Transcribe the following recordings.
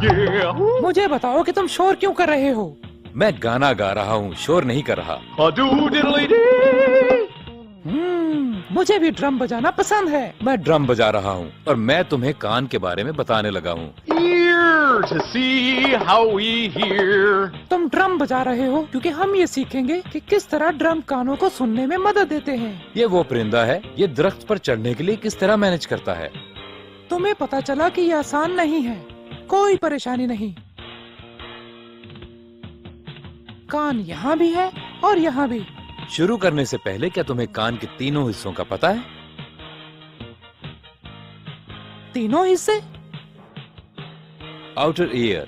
Yeah. मुझे बताओ कि तुम शोर क्यों कर रहे हो? मैं गाना गा रहा हूँ, शोर नहीं कर रहा। मुझे भी ड्रम बजाना पसंद है। मैं ड्रम बजा रहा हूँ और मैं तुम्हें कान के बारे में बताने लगा हूँ। Ear to see how we hear. तुम ड्रम बजा रहे हो क्योंकि हम ये सीखेंगे कि किस तरह ड्रम कानों को सुनने में मदद देते हैं। ये वो परिंदा है, ये दरख्त पर चढ़ने के लिए किस तरह मैनेज करता है। तुम्हें पता चला कि ये आसान नहीं है, कोई परेशानी नहीं। कान यहाँ भी है और यहाँ भी। शुरू करने से पहले क्या तुम्हें कान के तीनों हिस्सों का पता है? तीनों हिस्से? आउटर ईयर,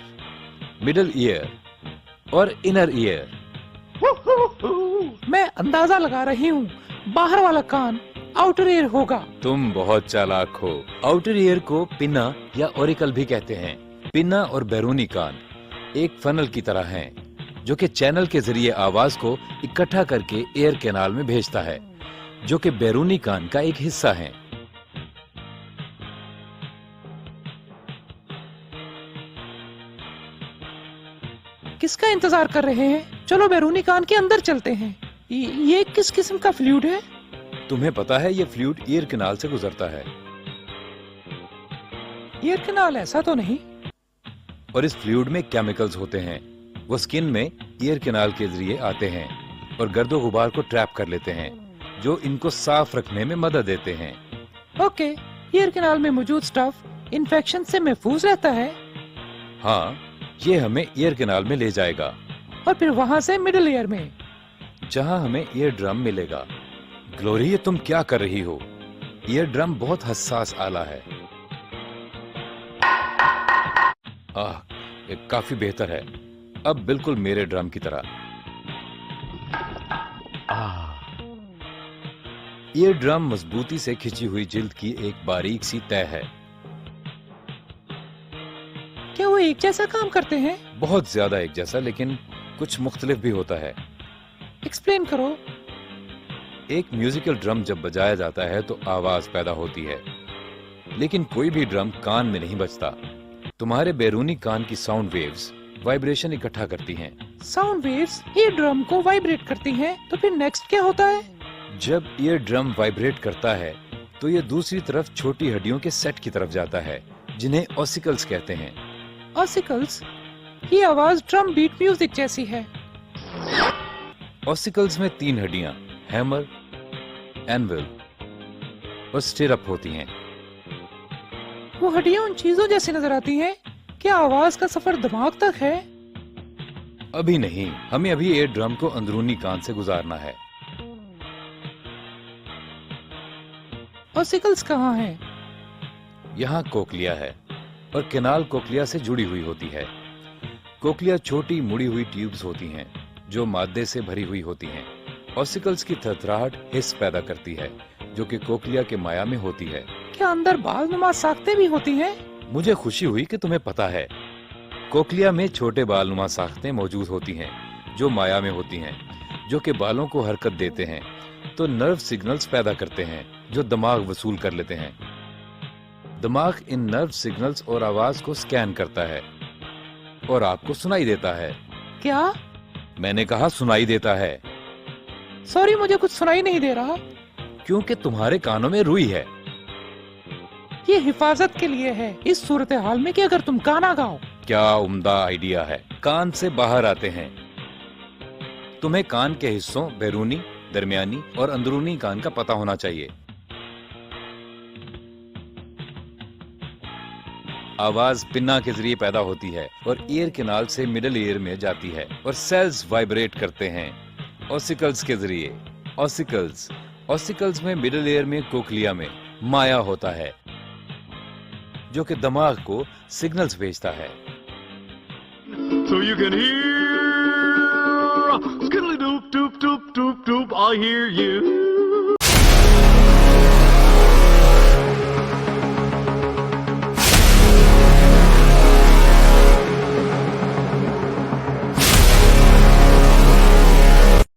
मिडल ईयर और इनर ईयर। मैं अंदाजा लगा रही हूँ, बाहर वाला कान आउटर ईयर होगा। तुम बहुत चालाक हो। आउटर ईयर को पिन्ना या ओरिकल भी कहते हैं। पिन्ना और बैरूनी कान एक फनल की तरह हैं, जो कि चैनल के जरिए आवाज को इकट्ठा करके एयर कैनाल में भेजता है, जो कि बैरूनी कान का एक हिस्सा है। किसका इंतजार कर रहे हैं? चलो बैरूनी कान के अंदर चलते हैं। ये किस किस्म का फ्लूइड है? तुम्हें पता है ये फ्लूइड ईयर कैनाल से गुजरता है। ईयर कैनाल ऐसा तो नहीं? और इस फ्लूइड में केमिकल्स होते हैं, वो स्किन में ईयर कैनाल के जरिए आते हैं और गर्दो गुबार को ट्रैप कर लेते हैं, जो इनको साफ रखने में मदद देते हैं। ओके, ईयर कैनाल में मौजूद स्टफ इन्फेक्शन से महफूज रहता है। हाँ, ये हमें ईयर कैनाल में ले जाएगा और फिर वहाँ से मिडिल ईयर में, जहाँ हमें ईयर ड्रम मिलेगा। ग्लोरी, ये तुम क्या कर रही हो? ईयर ड्रम बहुत हसास आला है। ये काफी बेहतर है, अब बिल्कुल मेरे ड्रम की तरह। ईयर ड्रम मजबूती से खिंची हुई जिल्द की एक बारीक सी तय है। क्या वो एक जैसा काम करते हैं? बहुत ज्यादा एक जैसा, लेकिन कुछ मुख्तलिफ भी होता है। एक्सप्लेन करो। एक म्यूजिकल ड्रम जब बजाया जाता है तो आवाज पैदा होती है, लेकिन कोई भी ड्रम कान में नहीं बजता। तुम्हारे बैरूनी कान की साउंड वेव्स वाइब्रेशन इकट्ठा करती हैं। साउंड वेव्स ईयर ड्रम को वाइब्रेट करती हैं, तो फिर नेक्स्ट क्या होता है? जब ईयर ड्रम वाइब्रेट करता है तो ये दूसरी तरफ छोटी हड्डियों के सेट की तरफ जाता है, जिन्हें ऑसिकल्स कहते हैं। ऑसिकल्स? ये आवाज ड्रम बीट म्यूजिक जैसी है। ऑसिकल्स में 3 हड्डियां, हैमर, एनविल और स्टिरअप होती हैं। वो हड्डियां उन चीजों जैसी नजर आती हैं। क्या आवाज का सफर दिमाग तक है? अभी नहीं, हमें अभी ईयर ड्रम को अंदरूनी कान से गुजारना है। ऑसिकल्स कहाँ हैं? यहाँ कोक्लिया है और कैनाल कोक्लिया से जुड़ी हुई होती है। कोक्लिया छोटी मुड़ी हुई ट्यूब्स होती हैं, जो मादे से भरी हुई होती हैं। ऑसिकल्स की थरथराहट हिस्स पैदा करती है, जो कि कोक्लिया के माया में होती है। क्या अंदर बाल नुमा साख्तें भी होती हैं? मुझे खुशी हुई कि तुम्हें पता है। कोक्लिया में छोटे बाल नुमा साख्तें मौजूद होती हैं, जो माया में होती हैं, जो कि बालों को हरकत देते हैं, तो नर्व सिग्नल्स पैदा करते हैं, जो दिमाग वसूल कर लेते हैं। दिमाग इन नर्व सिग्नल्स और आवाज को स्कैन करता है और आपको सुनाई देता है। क्या? मैंने कहा सुनाई देता है। सॉरी, मुझे कुछ सुनाई नहीं दे रहा। क्योंकि तुम्हारे कानों में रुई है। ये हिफाजत के लिए है, इस सूरत हाल में कि अगर तुम गाना गाओ। क्या उम्दा आइडिया है। कान से बाहर आते हैं। तुम्हें कान के हिस्सों बैरूनी, दरमियानी और अंदरूनी कान का पता होना चाहिए। आवाज पिन्ना के जरिए पैदा होती है और ईयर कैनाल से मिडिल ईयर में जाती है और सेल्स वाइब्रेट करते हैं ऑसिकल्स के जरिए। ऑसिकल्स में मिडिल ईयर में कोक्लिया में माया होता है, जो कि दिमाग को सिग्नल्स भेजता है। So you can hear skiddly doop doop doop doop doop, I hear you.